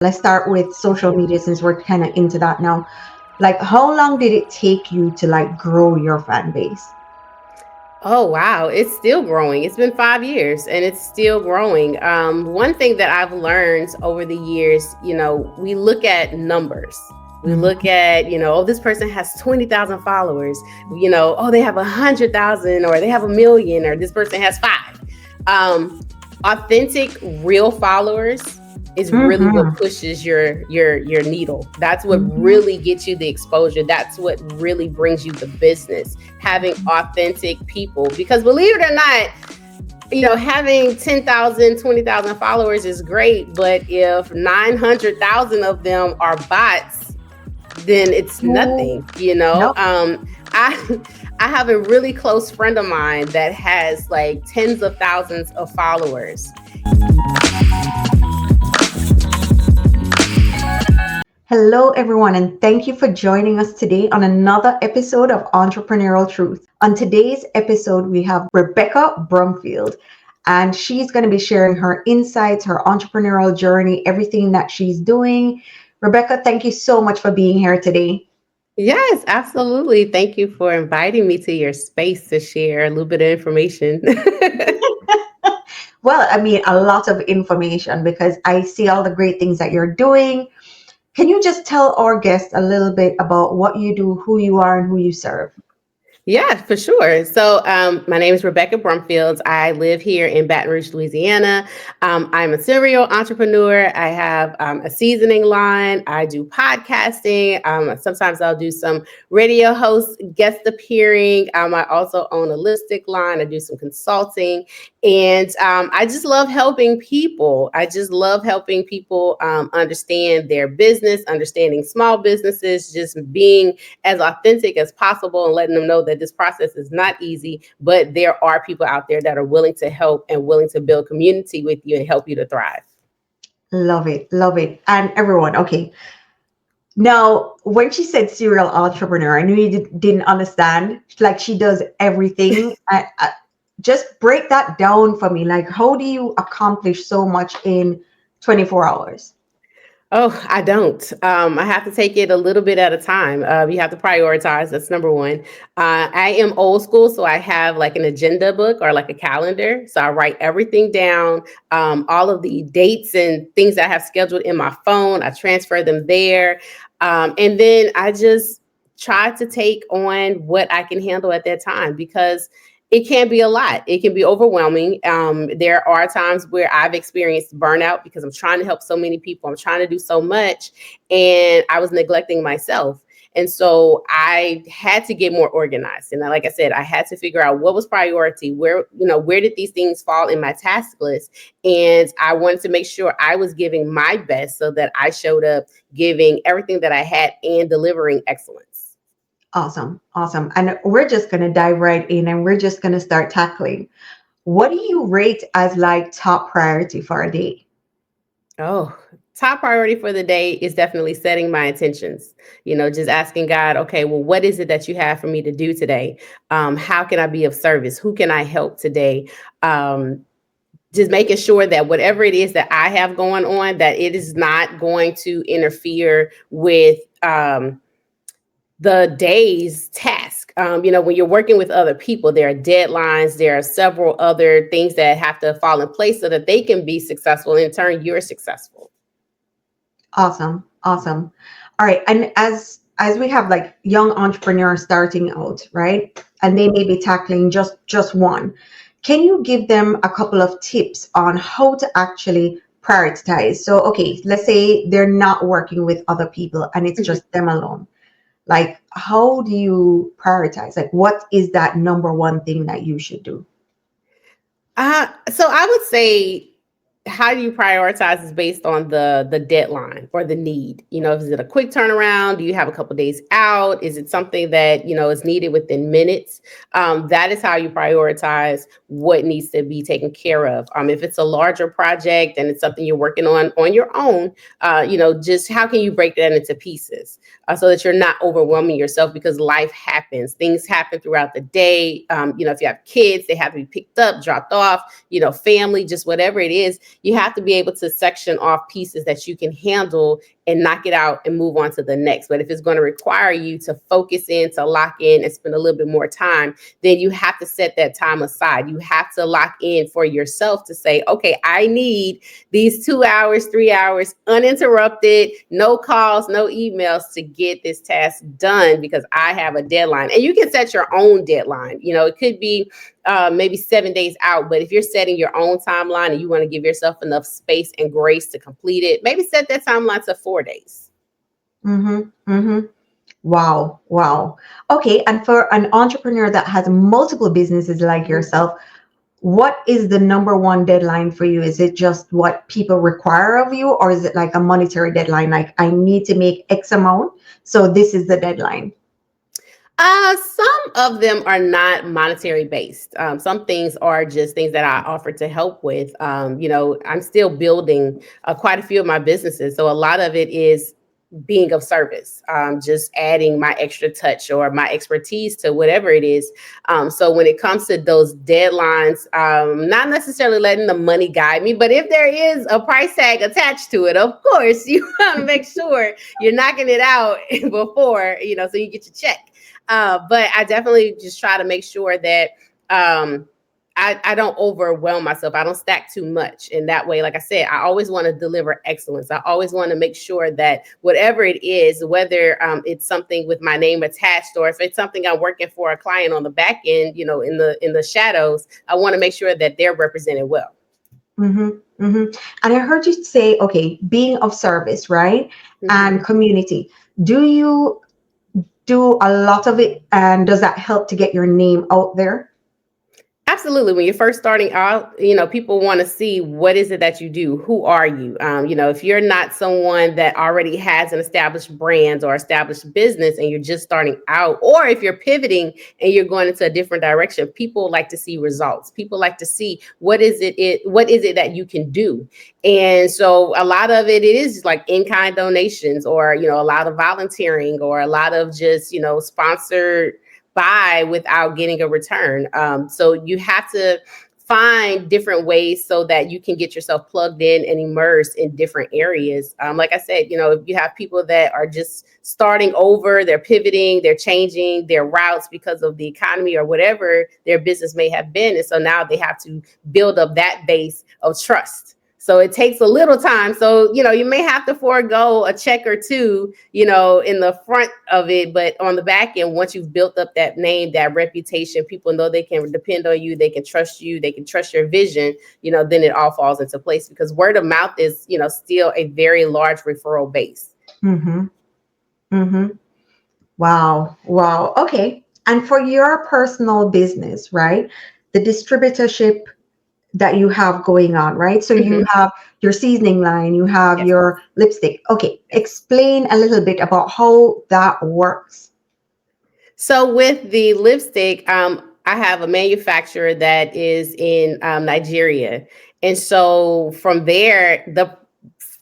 Let's start with social media since we're kind of into that now. Like, how long did it take you to like grow your fan base? Oh, wow. It's still growing. It's been 5 years and it's still growing. One thing that I've learned over the years, we look at numbers. We look Mhm. at, oh, this person has 20,000 followers, oh, they have 100,000 or they have 1 million or this person has five. Um, Authentic, real followers is really what Mhm. pushes your needle. That's what Mhm. really gets you the exposure. That's what really brings you the business, having authentic people. Because believe it or not, having 10,000, 20,000 followers is great, but if 900,000 of them are bots, then it's Ooh. nothing, you know? Nope. I I have a really close friend of mine that has like tens of thousands of followers. Hello, everyone, and thank you for joining us today on another episode of Entrepreneurial Truth. On today's episode, we have Rebekah Brumfield, and she's going to be sharing her insights, her entrepreneurial journey, everything that she's doing. Rebekah, thank you so much for being here today. Yes, absolutely. Thank you for inviting me to your space to share a little bit of information. Well, I mean, a lot of information because I see all the great things that you're doing. Can you just tell our guests a little bit about what you do, who you are, and who you serve? Yeah, for sure. So, my name is Rebekah Brumfield. I live here in Baton Rouge, Louisiana. I'm a serial entrepreneur. I have a seasoning line. I do podcasting. Sometimes I'll do some radio host guest appearing. I also own a lipstick line. I do some consulting. And I just love helping people. I just love helping people understand their business, understanding small businesses, just being as authentic as possible and letting them know that this process is not easy, but there are people out there that are willing to help and willing to build community with you and help you to thrive. Love it, love it. And everyone, okay. Now, when she said serial entrepreneur, I knew you didn't understand. Like she does everything. Just break that down for me. Like, how do you accomplish so much in 24 hours? Oh, I don't. I have to take it a little bit at a time. You have to prioritize. That's number one. I am old school, so I have like an agenda book or like a calendar. So I write everything down, all of the dates and things that I have scheduled in my phone. I transfer them there. And then I just try to take on what I can handle at that time because it can be a lot. It can be overwhelming. There are times where I've experienced burnout because I'm trying to help so many people. I'm trying to do so much, and I was neglecting myself. And so I had to get more organized. And like I said, I had to figure out what was priority, where did these things fall in my task list? And I wanted to make sure I was giving my best so that I showed up giving everything that I had and delivering excellence. Awesome, awesome. And we're just going to dive right in and we're just going to start tackling. What do you rate as like top priority for a day? Oh, top priority for the day is definitely setting my intentions. Just asking God, okay, well, what is it that you have for me to do today? How can I be of service? Who can I help today? Um, just making sure that whatever it is that I have going on, that it is not going to interfere with the day's task. When you're working with other people, there are deadlines, there are several other things that have to fall in place so that they can be successful. And in turn, you're successful. Awesome, awesome. All right, and as we have like young entrepreneurs starting out, right? And they may be tackling just one. Can you give them a couple of tips on how to actually prioritize? So, okay, let's say they're not working with other people and it's just them alone. Like, how do you prioritize? Like, what is that number one thing that you should do? So I would say, how do you prioritize is based on the deadline or the need. Is it a quick turnaround? Do you have a couple days out? Is it something that is needed within minutes? That is how you prioritize what needs to be taken care of. If it's a larger project and it's something you're working on your own, just how can you break that into pieces so that you're not overwhelming yourself because life happens. Things happen throughout the day. If you have kids, they have to be picked up, dropped off. Family, just whatever it is, You have to be able to section off pieces that you can handle and knock it out and move on to the next. But if it's going to require you to focus in, to lock in and spend a little bit more time, then you have to set that time aside. You have to lock in for yourself to say, okay, I need these 2 hours, 3 hours uninterrupted, no calls, no emails to get this task done because I have a deadline. And you can set your own deadline. It could be maybe 7 days out, but if you're setting your own timeline and you want to give yourself enough space and grace to complete it, maybe set that timeline to 4 days. Mm-hmm. Mm-hmm. Wow. Wow. Okay. And for an entrepreneur that has multiple businesses like yourself, what is the number one deadline for you? Is it just what people require of you, or is it like a monetary deadline? Like, I need to make X amount, so this is the deadline. Some of them are not monetary based. Some things are just things that I offer to help with. I'm still building quite a few of my businesses. So a lot of it is being of service, just adding my extra touch or my expertise to whatever it is. So when it comes to those deadlines, not necessarily letting the money guide me, but if there is a price tag attached to it, of course, you want to make sure you're knocking it out before, so you get your check. But I definitely just try to make sure that I don't overwhelm myself. I don't stack too much. And that way, like I said, I always want to deliver excellence. I always want to make sure that whatever it is, whether it's something with my name attached or if it's something I'm working for a client on the back end, in the shadows, I want to make sure that they're represented well. Mm-hmm. Mm-hmm. And I heard you say, okay, being of service, right? Mm-hmm. And community. Do you do a lot of it, and does that help to get your name out there? Absolutely. When you're first starting out, people want to see what is it that you do? Who are you? If you're not someone that already has an established brand or established business and you're just starting out, or if you're pivoting and you're going into a different direction, people like to see results. People like to see what is it that you can do. And so a lot of it is like in-kind donations or, a lot of volunteering or a lot of just, sponsored buy without getting a return. So you have to find different ways so that you can get yourself plugged in and immersed in different areas. Like I said, if you have people that are just starting over, they're pivoting, they're changing their routes because of the economy or whatever their business may have been. And so now they have to build up that base of trust. So it takes a little time. So, you may have to forego a check or two, in the front of it. But on the back end, once you've built up that name, that reputation, people know they can depend on you. They can trust you. They can trust your vision, then it all falls into place because word of mouth is, still a very large referral base. Mm-hmm. Mm-hmm. Wow. Wow. Okay. And for your personal business, right? The distributorship that you have going on, right? So you have your seasoning line, you have Yes. your lipstick. Okay, explain a little bit about how that works. So with the lipstick, I have a manufacturer that is in Nigeria, and so from there,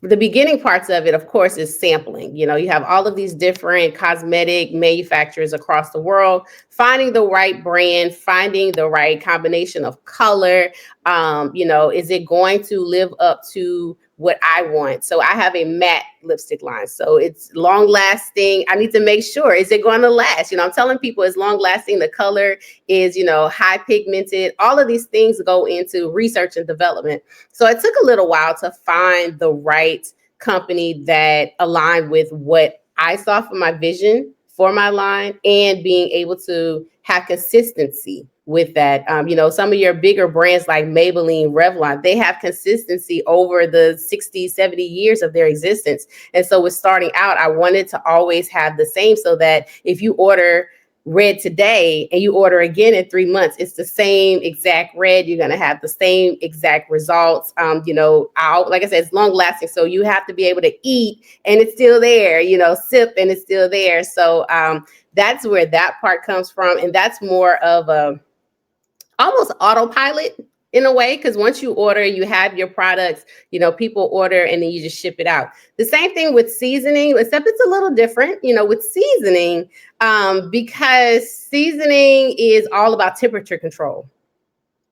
the beginning parts of it, of course, is sampling. You have all of these different cosmetic manufacturers across the world, finding the right brand, finding the right combination of color. Is it going to live up to what I want? So I have a matte lipstick line. So it's long lasting. I need to make sure, is it going to last? I'm telling people it's long lasting. The color is, high pigmented. All of these things go into research and development. So it took a little while to find the right company that aligned with what I saw for my vision for my line and being able to have consistency with that. Some of your bigger brands like Maybelline, Revlon, they have consistency over the 60, 70 years of their existence. And so with starting out, I wanted to always have the same so that if you order red today and you order again in 3 months, it's the same exact red. You're going to have the same exact results. Like I said, it's long lasting. So you have to be able to eat and it's still there, sip and it's still there. So that's where that part comes from. And that's more of a almost autopilot in a way, because once you order, you have your products, people order and then you just ship it out. The same thing with seasoning, except it's a little different, with seasoning, because seasoning is all about temperature control.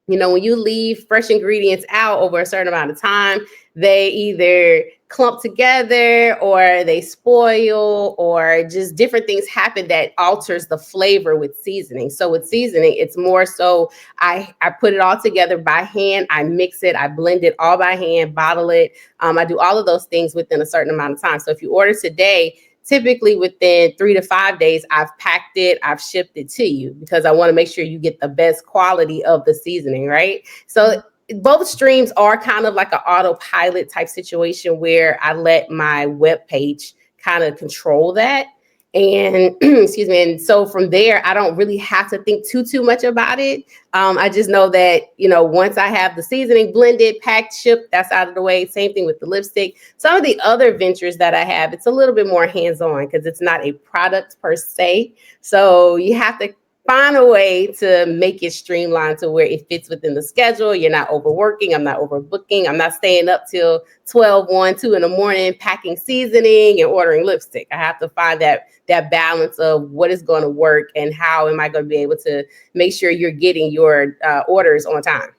When you leave fresh ingredients out over a certain amount of time, they either clump together or they spoil, or just different things happen that alters the flavor with seasoning. So with seasoning, it's more so I put it all together by hand. I mix it, I blend it all by hand, bottle it. I do all of those things within a certain amount of time. So if you order today, typically within 3 to 5 days, I've packed it, I've shipped it to you, because I want to make sure you get the best quality of the seasoning, right? So both streams are kind of like an autopilot type situation where I let my web page kind of control that. And excuse me. And so from there, I don't really have to think too much about it. I just know that, once I have the seasoning blended, packed, shipped, that's out of the way. Same thing with the lipstick. Some of the other ventures that I have, it's a little bit more hands-on because it's not a product per se. So you have to find a way to make it streamlined to where it fits within the schedule. You're not overworking. I'm not overbooking. I'm not staying up till 12, 1, 2 in the morning, packing seasoning and ordering lipstick. I have to find that balance of what is going to work and how am I going to be able to make sure you're getting your orders on time.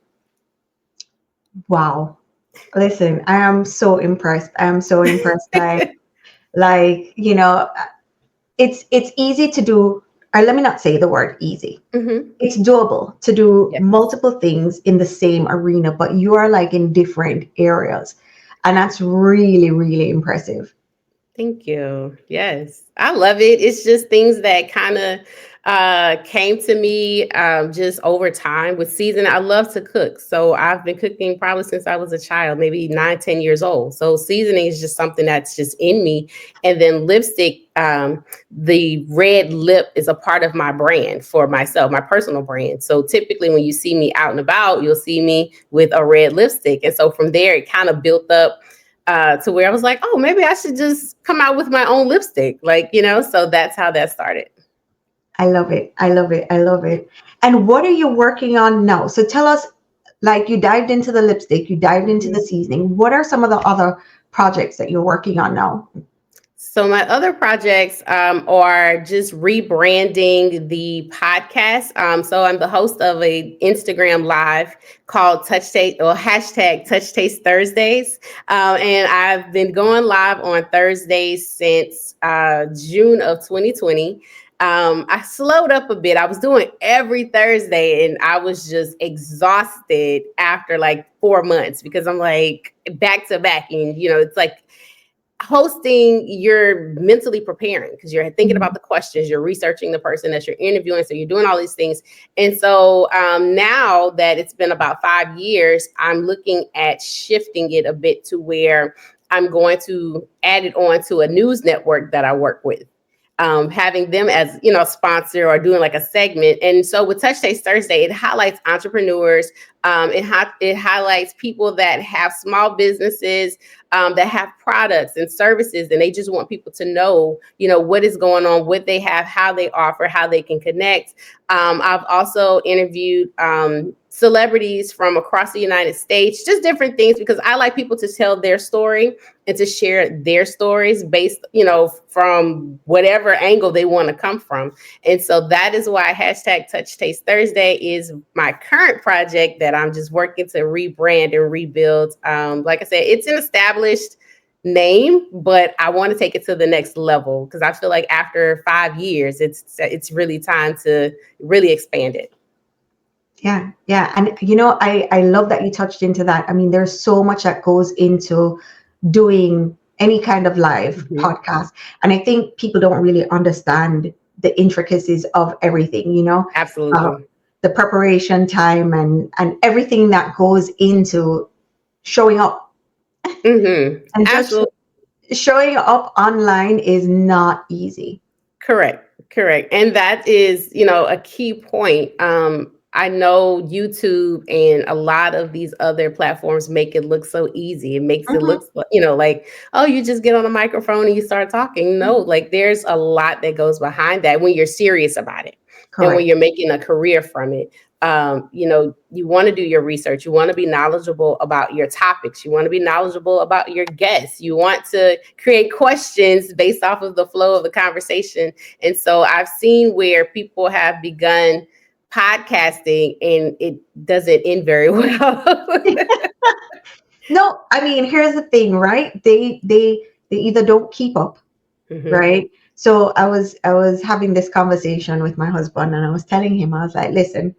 Wow. Listen, I am so impressed. I am so impressed. Like, it's easy to do, or let me not say the word easy. Mm-hmm. It's doable to do Yes. multiple things in the same arena, but you are like in different areas. And that's really, really impressive. Thank you. Yes, I love it. It's just things that kind of came to me just over time with season. I love to cook. So I've been cooking probably since I was a child, maybe 9, 10 years old. So seasoning is just something that's just in me. And then lipstick, the red lip is a part of my brand for myself, my personal brand. So typically when you see me out and about, you'll see me with a red lipstick. And so from there, it kind of built up to where I was like, oh, maybe I should just come out with my own lipstick. So that's how that started. I love it. I love it. I love it. And what are you working on now? So tell us, like you dived into the lipstick, you dived into the seasoning. What are some of the other projects that you're working on now? So my other projects are just rebranding the podcast. So I'm the host of a Instagram live called Touch Taste, or hashtag Touch Taste Thursdays. And I've been going live on Thursdays since June of 2020. I slowed up a bit. I was doing every Thursday and I was just exhausted after like 4 months because I'm like back to back. And, it's like, hosting, you're mentally preparing because you're thinking about the questions, you're researching the person that you're interviewing, so you're doing all these things. And so now that it's been about 5 years, I'm looking at shifting it a bit to where I'm going to add it on to a news network that I work with. Having them as, sponsor or doing like a segment. And so with Touch Taste Thursday, it highlights entrepreneurs. It highlights people that have small businesses, that have products and services, and they just want people to know, what is going on, what they have, how they offer, how they can connect. I've also interviewed celebrities from across the United States, just different things, because I like people to tell their story and to share their stories based, from whatever angle they want to come from. And so that is why hashtag Touch Taste Thursday is my current project that I'm just working to rebrand and rebuild. Like I said, it's an established name, but I want to take it to the next level because I feel like after 5 years, it's really time to really expand it. Yeah, yeah. And I love that you touched into that. I mean, there's so much that goes into doing any kind of live podcast. And I think people don't really understand the intricacies of everything, Absolutely. The preparation time and everything that goes into showing up. And just Absolutely. showing up online is not easy. Correct. And that is, a key point. I know YouTube and a lot of these other platforms make it look so easy. It makes it look, like, oh, you just get on a microphone and you start talking. No, like there's a lot that goes behind that when you're serious about it. Correct. And when you're making a career from it. You want to do your research. You want to be knowledgeable about your topics. You want to be knowledgeable about your guests. You want to create questions based off of the flow of the conversation. And so I've seen where people have begun podcasting and it doesn't end very well. No, I mean, here's the thing, right? They either don't keep up, Hmm. right? So I was having this conversation with my husband, and I was telling him, I was like, listen,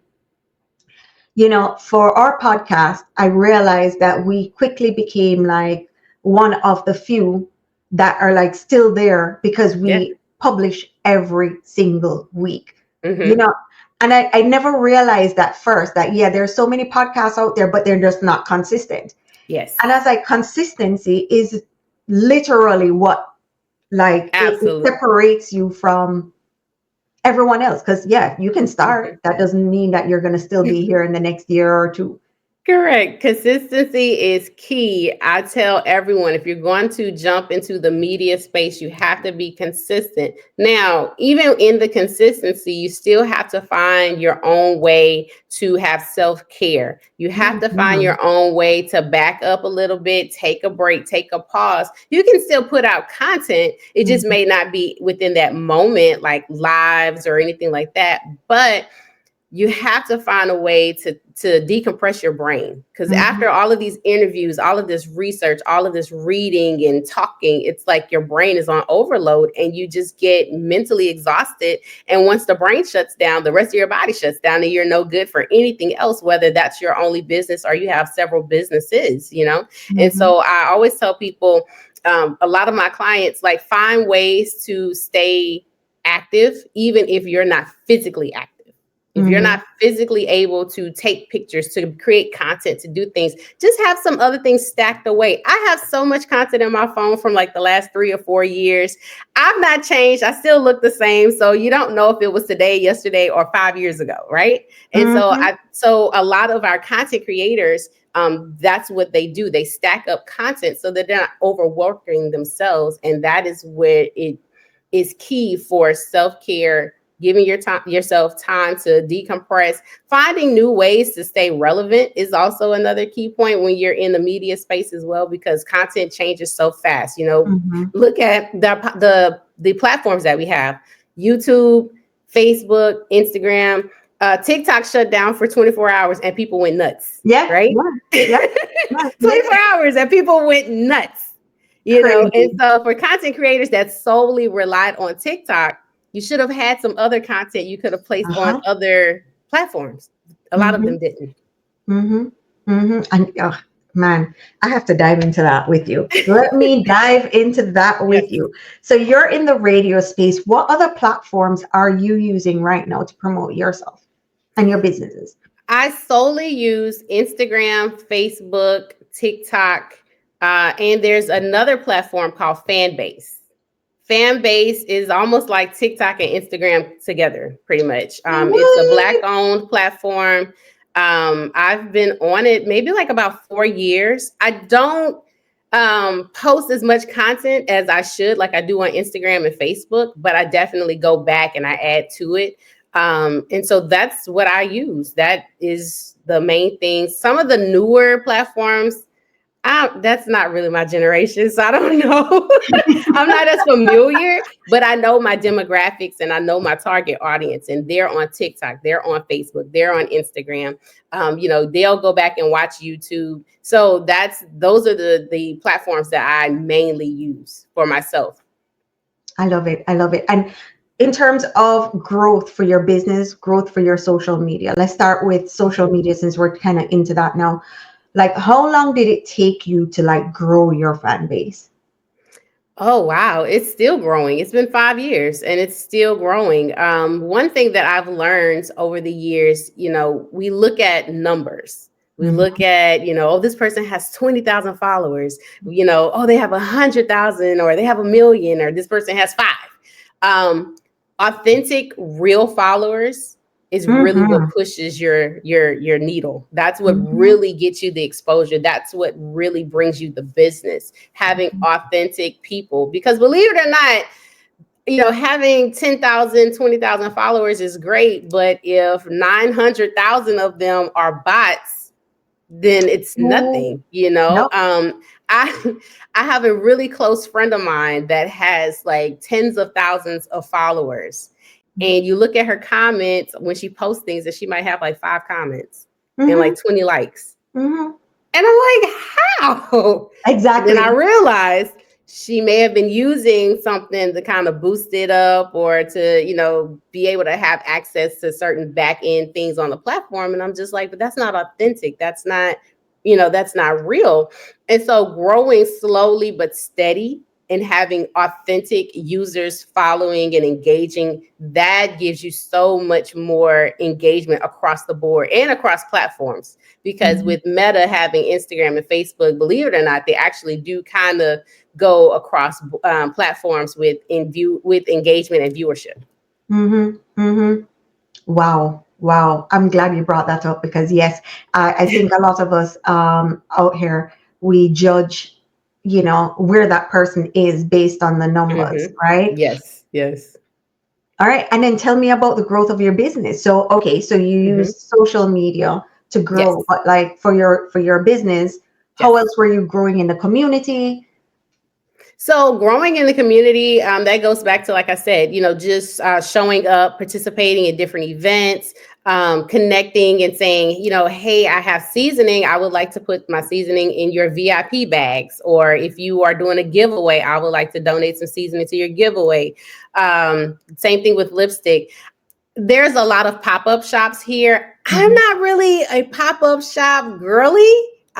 for our podcast, I realized that we quickly became like one of the few that are like still there because Yeah. we publish every single week, you Hmm. know. And I never realized that first that, yeah, there's so many podcasts out there, but they're just not consistent. Yes. And I was like, consistency is literally what, like, it Absolutely. separates you from everyone else. Because, yeah, you can start. That doesn't mean that you're going to still be here in the next year or two. Correct. Consistency is key. I tell everyone if you're going to jump into the media space, you have to be consistent. Now, even in the consistency, you still have to find your own way to have self care. You have to find Mhm. your own way to back up a little bit, take a break, take a pause. You can still put out content, it just Mhm. may not be within that moment, like lives or anything like that. But you have to find a way to decompress your brain, because Mhm. after all of these interviews, all of this research, all of this reading and talking, it's like your brain is on overload and you just get mentally exhausted. And once the brain shuts down, the rest of your body shuts down and you're no good for anything else, whether that's your only business or you have several businesses. And Mhm. so I always tell people, a lot of my clients, like, find ways to stay active even if you're not physically active. If you're Mhm. not physically able to take pictures, to create content, to do things, just have some other things stacked away. I have so much content in my phone from like the last 3 or 4 years. I've not changed. I still look the same. So you don't know if it was today, yesterday, or 5 years ago, right? And so Mhm. so a lot of our content creators, that's what they do. They stack up content so that they're not overworking themselves. And that is where it is key for self-care, giving yourself time to decompress. Finding new ways to stay relevant is also another key point when you're in the media space as well, because content changes so fast. Mhm. Look at the platforms that we have: YouTube, Facebook, Instagram. TikTok shut down for 24 hours and people went nuts, Yeah. right? Yeah. Yeah. Yeah. Yeah. 24 hours and people went nuts. And Crazy. so for content creators that solely relied on TikTok, you should have had some other content you could have placed on Uh-huh. other platforms. A lot of Mhm. them didn't. Mhm. Mhm. And oh, man, I have to dive into that with you. Let me dive into that with Yes. you. So you're in the radio space. What other platforms are you using right now to promote yourself and your businesses? I solely use Instagram, Facebook, TikTok, and there's another platform called Fanbase. Fanbase is almost like TikTok and Instagram together, pretty much. It's a What? Black-owned platform. I've been on it maybe like about 4 years. I don't post as much content as I should, like I do on Instagram and Facebook, but I definitely go back and I add to it. And so that's what I use. That is the main thing. Some of the newer platforms, that's not really my generation, so I don't know. I'm not as familiar, but I know my demographics and I know my target audience, and they're on TikTok, they're on Facebook, they're on Instagram. They'll go back and watch YouTube. So those are the platforms that I mainly use for myself. I love it. I love it. And in terms of growth for your business, growth for your social media, let's start with social media since we're kind of into that now. Like, how long did it take you to like grow your fan base? Oh, wow. It's still growing. It's been 5 years and it's still growing. One thing that I've learned over the years, we look at numbers. We Mhm. look at, oh, this person has 20,000 followers, oh, they have 100,000 or they have 1 million or this person has five. Um, Authentic, real followers is really what Mhm. pushes your needle. That's what Mhm. really gets you the exposure. That's what really brings you the business. Having authentic people, because believe it or not, having 10,000, 20,000 followers is great, but if 900,000 of them are bots, then it's Oh, nothing, you know. yep. I I have a really close friend of mine that has like tens of thousands of followers. And you look at her comments when she posts things, and she might have like 5 comments and Mm-hmm. like 20 likes. Mm-hmm. And I'm like, how? And then I Exactly. realized she may have been using something to kind of boost it up, or to, be able to have access to certain back end things on the platform. And I'm just like, but that's not authentic. That's not real. And so growing slowly but steady and having authentic users following and engaging, that gives you so much more engagement across the board and across platforms. Because Mm-hmm. with Meta having Instagram and Facebook, believe it or not, they actually do kind of go across platforms with engagement and viewership. Mm-hmm. Mm-hmm. Wow. Wow. I'm glad you brought that up because yes, I think a lot of us out here, we judge, where that person is based on the numbers, Hmm. right? Yes, yes. All right. And then tell me about the growth of your business. So, okay, so you Hmm. use social media to grow, Yes, but like for your business, how yes. else were you growing in the community? So growing in the community, that goes back to, like I said, just showing up, participating in different events, connecting and saying, hey, I have seasoning. I would like to put my seasoning in your VIP bags. Or if you are doing a giveaway, I would like to donate some seasoning to your giveaway. Same thing with lipstick. There's a lot of pop-up shops here. I'm Mhm. not really a pop-up shop girly.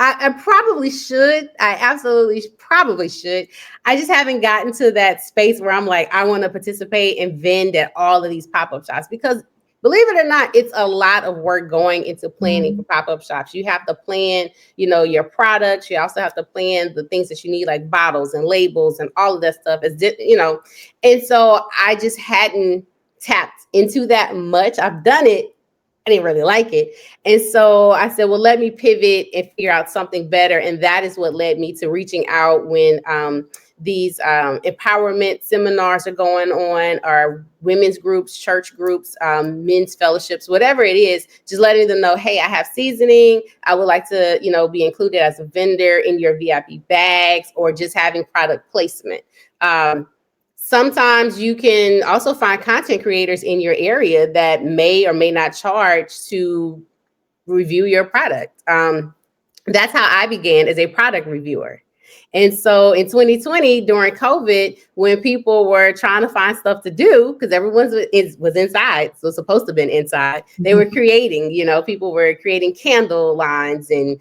I probably should. I absolutely probably should. I just haven't gotten to that space where I'm like, I want to participate and vend at all of these pop-up shops, because believe it or not, it's a lot of work going into planning for Mhm. pop-up shops. You have to plan, your products. You also have to plan the things that you need, like bottles and labels and all of that stuff. And so I just hadn't tapped into that much. I've done it. I didn't really like it. And so I said, well, let me pivot and figure out something better. And that is what led me to reaching out when these empowerment seminars are going on, or women's groups, church groups, men's fellowships, whatever it is, just letting them know, hey, I have seasoning. I would like to, be included as a vendor in your VIP bags, or just having product placement. Sometimes you can also find content creators in your area that may or may not charge to review your product. That's how I began, as a product reviewer. And so in 2020, during COVID, when people were trying to find stuff to do, because everyone was inside, so supposed to have been inside, they were Mhm. creating, people were creating candle lines and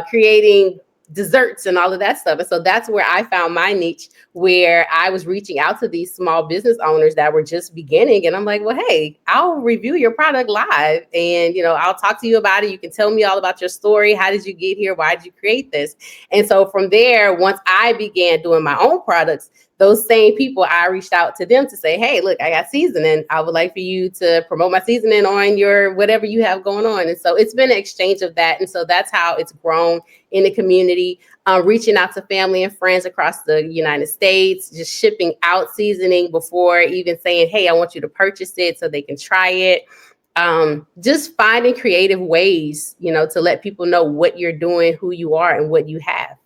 creating desserts and all of that stuff. And so that's where I found my niche, where I was reaching out to these small business owners that were just beginning. And I'm like, well, hey, I'll review your product live, and, I'll talk to you about it. You can tell me all about your story. How did you get here? Why did you create this? And so from there, once I began doing my own products, those same people, I reached out to them to say, hey, look, I got seasoning. I would like for you to promote my seasoning on your whatever you have going on. And so it's been an exchange of that. And so that's how it's grown in the community, reaching out to family and friends across the United States, just shipping out seasoning before even saying, hey, I want you to purchase it so they can try it. Just finding creative ways, to let people know what you're doing, who you are, and what you have.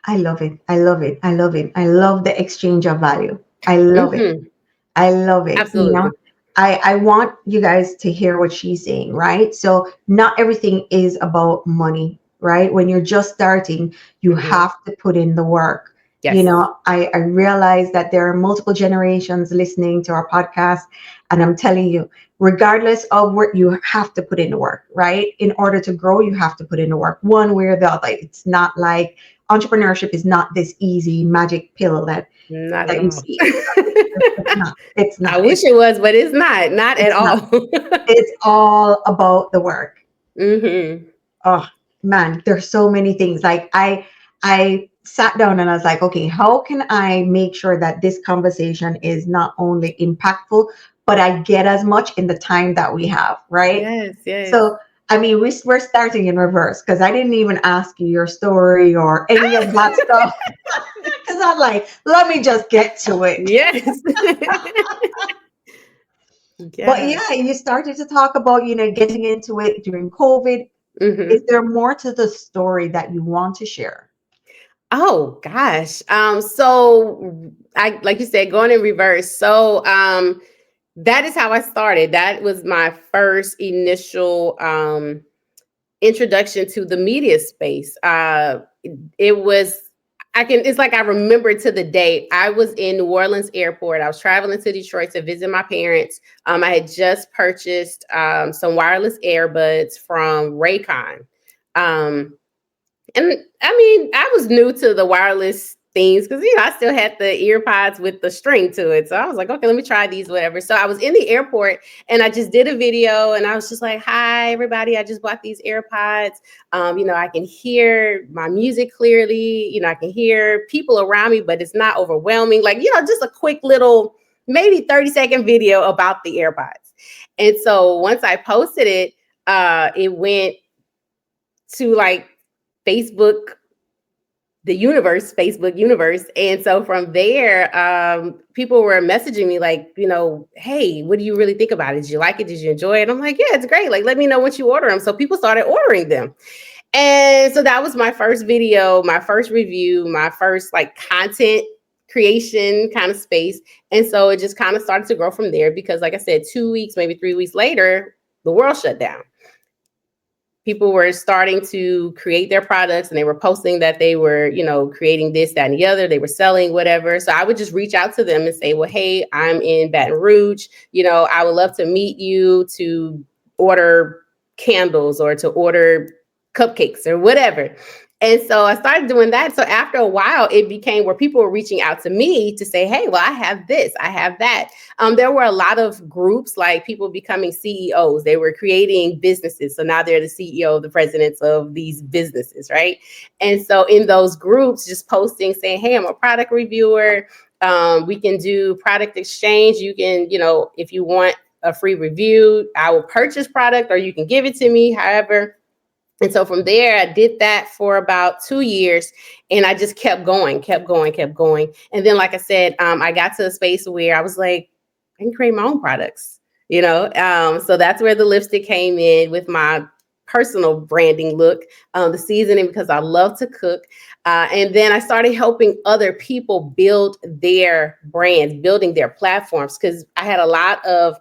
I love it. I love it. I love it. I love the exchange of value. I love it. Hmm. I love it. Absolutely. I want you guys to hear what she's saying, right? So not everything is about money, right? When you're just starting, you Hmm. have to put in the work. Yes. I realize that there are multiple generations listening to our podcast, and I'm telling you, regardless of what, you have to put in the work, right? In order to grow, you have to put in the work, one way or the other. It's not like entrepreneurship is not this easy magic pill that Not at that you all. see. It's not. It's I not. wish it was, but it's not at It's not. all. It's all about the work. Hmm. Oh man, there's so many things. Like I sat down and I was like, okay, how can I make sure that this conversation is not only impactful, but I get as much in the time that we have, right? Yes, yes. So I mean, we're starting in reverse because I didn't even ask you your story or any of that stuff. Because I'm like, let me just get to it. Yes. But Yeah. yeah, you started to talk about, getting into it during COVID. Is Hmm. there more to the story that you want to share? Oh gosh. So I, like you said, going in reverse. So that is how I started. That was my first initial introduction to the media space. It was, it's like I remember to the day. I was in New Orleans airport. I was traveling to Detroit to visit my parents. I had just purchased some wireless earbuds from Raycon. Um, and I mean, I was new to the wireless things because, I still had the ear pods with the string to it. So I was like, okay, let me try these, whatever. So I was in the airport and I just did a video and I was just like, hi, everybody. I just bought these AirPods. I can hear my music clearly. I can hear people around me, but it's not overwhelming. Like, just a quick little, maybe 30-second video about the AirPods. And so once I posted it, it went to like Facebook, Facebook universe. And so from there, people were messaging me like, hey, what do you really think about it? Did you like it? Did you enjoy it? I'm like, yeah, it's great. Like, let me know once you order them. So people started ordering them. And so that was my first video, my first review, my first like content creation kind of space. And so it just kind of started to grow from there because, like I said, 2 weeks, maybe 3 weeks later, the world shut down. People were starting to create their products and they were posting that they were, creating this, that, and the other. They were selling whatever. So I would just reach out to them and say, well, hey, I'm in Baton Rouge. I would love to meet you to order candles or to order cupcakes or whatever. And so I started doing that. So after a while, it became where people were reaching out to me to say, hey, well, I have this, I have that. There were a lot of groups, like people becoming CEOs. They were creating businesses. So now they're the CEO, the presidents of these businesses, right? And so in those groups, just posting, saying, hey, I'm a product reviewer. We can do product exchange. You can, if you want a free review, I will purchase product or you can give it to me, however. And so from there, I did that for about 2 years and I just kept going. And then, like I said, I got to a space where I was like, I can create my own products, So that's where the lipstick came in with my personal branding look, the seasoning, because I love to cook. And then I started helping other people build their brands, building their platforms, because I had a lot of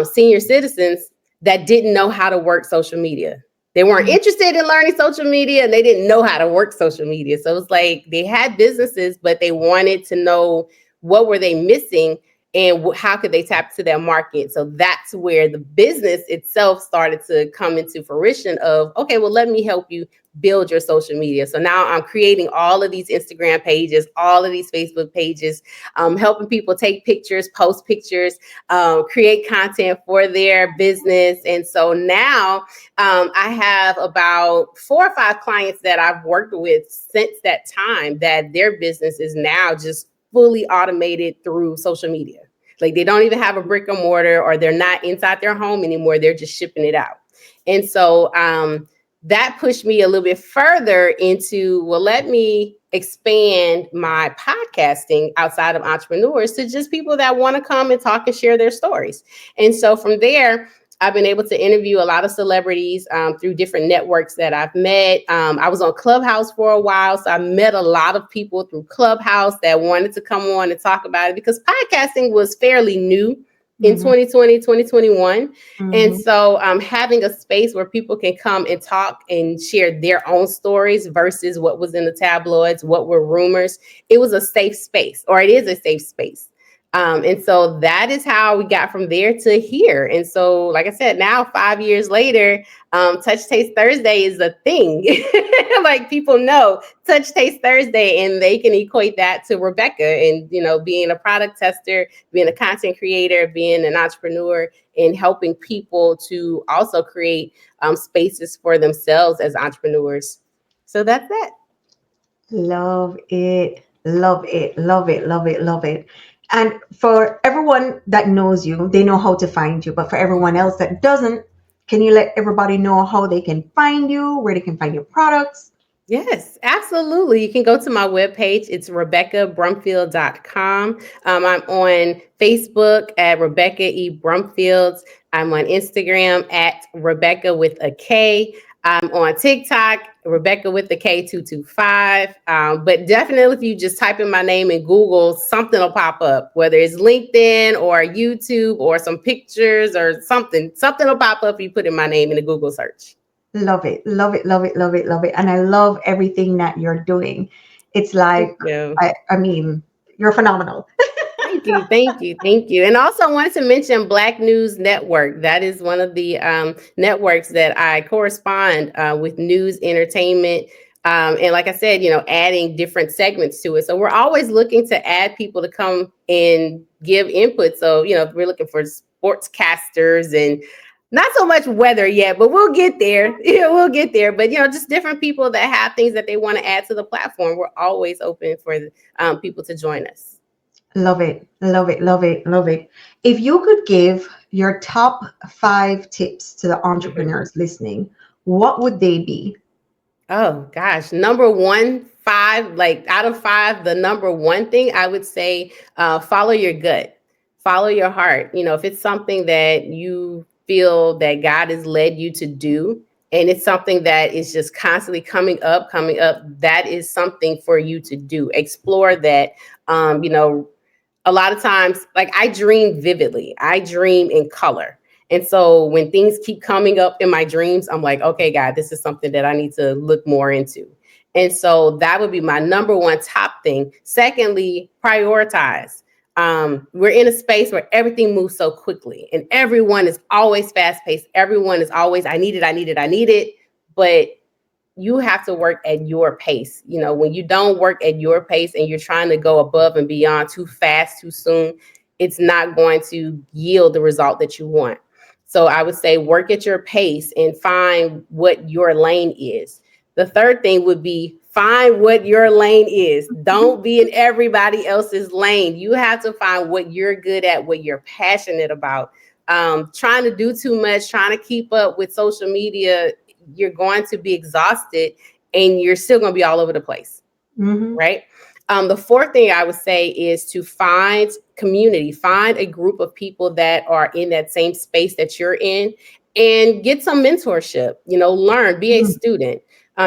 senior citizens that didn't know how to work social media. They weren't interested in learning social media and they didn't know how to work social media. So it's like they had businesses, but they wanted to know what were they missing and how could they tap to their market. So that's where the business itself started to come into fruition of, okay, well, let me help you build your social media. So now I'm creating all of these Instagram pages, all of these Facebook pages, helping people take pictures, post pictures, create content for their business. And so now I have about 4 or 5 clients that I've worked with since that time that their business is now just fully automated through social media. Like they don't even have a brick and mortar or they're not inside their home anymore. They're just shipping it out. And so that pushed me a little bit further into, well, let me expand my podcasting outside of entrepreneurs to just people that want to come and talk and share their stories. And so from there, I've been able to interview a lot of celebrities through different networks that I've met. I was on Clubhouse for a while, so I met a lot of people through Clubhouse that wanted to come on and talk about it because podcasting was fairly new in 2020, 2021. And so having a space where people can come and talk and share their own stories versus what was in the tabloids, what were rumors, it was a safe space, or it is a safe space. And so that is how we got from there to here. And so, like I said, now 5 years later, Touch Taste Thursday is a thing. Like people know Touch Taste Thursday and they can equate that to Rebekah and, being a product tester, being a content creator, being an entrepreneur and helping people to also create spaces for themselves as entrepreneurs. So that's that. Love it. Love it. Love it. Love it. Love it. And for everyone that knows you, they know how to find you. But for everyone else that doesn't, can you let everybody know how they can find you, where they can find your products? Yes, absolutely. You can go to my webpage. It's RebekahBrumfield.com. I'm on Facebook at Rebekah E. Brumfield. I'm on Instagram at Rebekah with a K. I'm on TikTok, Rebekah with the K225. But definitely, if you just type in my name in Google, something will pop up, whether it's LinkedIn or YouTube or some pictures or something. Something will pop up if you put in my name in the Google search. Love it, love it, love it, love it, love it. And I love everything that you're doing. It's Thank like, you. I mean, you're phenomenal. Thank you, thank you, thank you. And also, I wanted to mention Black News Network. That is one of the networks that I correspond with news, entertainment, and like I said, adding different segments to it. So we're always looking to add people to come and give input. So we're looking for sportscasters and not so much weather yet, but we'll get there. Yeah, we'll get there. But just different people that have things that they want to add to the platform. We're always open for people to join us. Love it, love it, love it, love it. If you could give your top 5 tips to the Mhm. entrepreneurs listening, what would they be? Oh gosh, number one, five, like out of five, the number one thing I would say, follow your gut, follow your heart. If it's something that you feel that God has led you to do, and it's something that is just constantly coming up, that is something for you to do. Explore that. A lot of times, like I dream vividly, I dream in color. And so when things keep coming up in my dreams, I'm like, okay, God, this is something that I need to look more into. And so that would be my number one top thing. Secondly, prioritize. We're in a space where everything moves so quickly and everyone is always fast paced. Everyone is always, I need it, I need it, I need it. But you have to work at your pace. When you don't work at your pace and you're trying to go above and beyond too fast, too soon, it's not going to yield the result that you want. So I would say work at your pace and find what your lane is. The third thing would be find what your lane is. Don't be in everybody else's lane. You have to find what you're good at, what you're passionate about. Trying to do too much, trying to keep up with social media, you're going to be exhausted and you're still going to be all over the place, Hmm. right? The fourth thing I would say is to find community, find a group of people that are in that same space that you're in and get some mentorship, learn, be a student.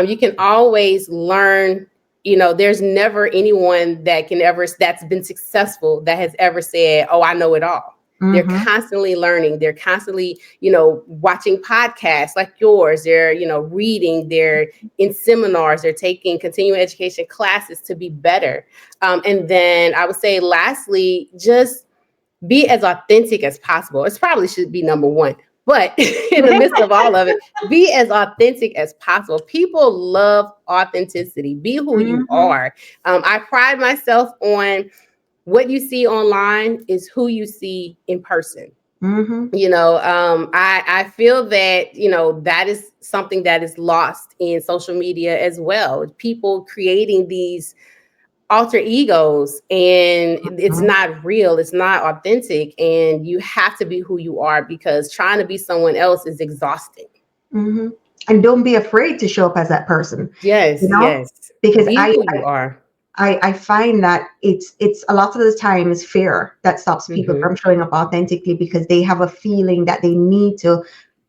You can always learn. There's never anyone that's been successful that has ever said, oh, I know it all. They're Hmm. constantly learning. They're constantly, watching podcasts like yours. They're, reading. They're in seminars. They're taking continuing education classes to be better. And then I would say, lastly, just be as authentic as possible. It probably should be number one. But in the midst of all of it, be as authentic as possible. People love authenticity. Be who you Hmm. are. I pride myself on what you see online is who you see in person. Hmm. I feel that that is something that is lost in social media as well. People creating these alter egos, and it's not real, it's not authentic, and you have to be who you are because trying to be someone else is exhausting. Hmm. And don't be afraid to show up as that person, you Yes, know, yes. because Be who you are. I find that it's a lot of the time is fear that stops people Hmm. from showing up authentically because they have a feeling that they need to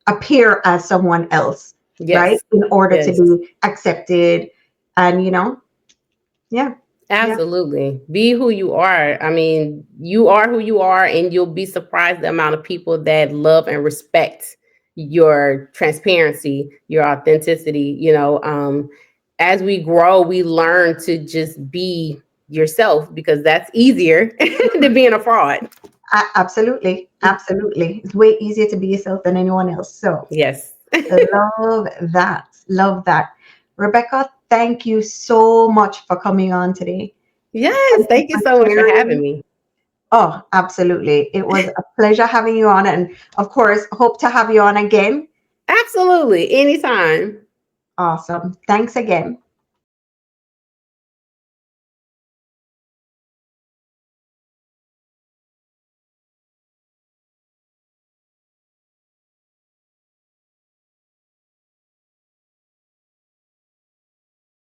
appear as someone else, right? Yes, In order to yes. be accepted. And yeah, yeah. Absolutely. Be who you are. I mean, you are who you are, and you'll be surprised the amount of people that love and respect your transparency, your authenticity. As we grow, we learn to just be yourself because that's easier than being a fraud. Absolutely, absolutely. It's way easier to be yourself than anyone else. So Yes. love that. Love that. Rebecca, thank you so much for coming on today. Yes. Thank you Thank you for so much for having sharing. me. Oh, absolutely. It was a pleasure having you on. And of course, hope to have you on again. Absolutely. Anytime. Awesome. Thanks again.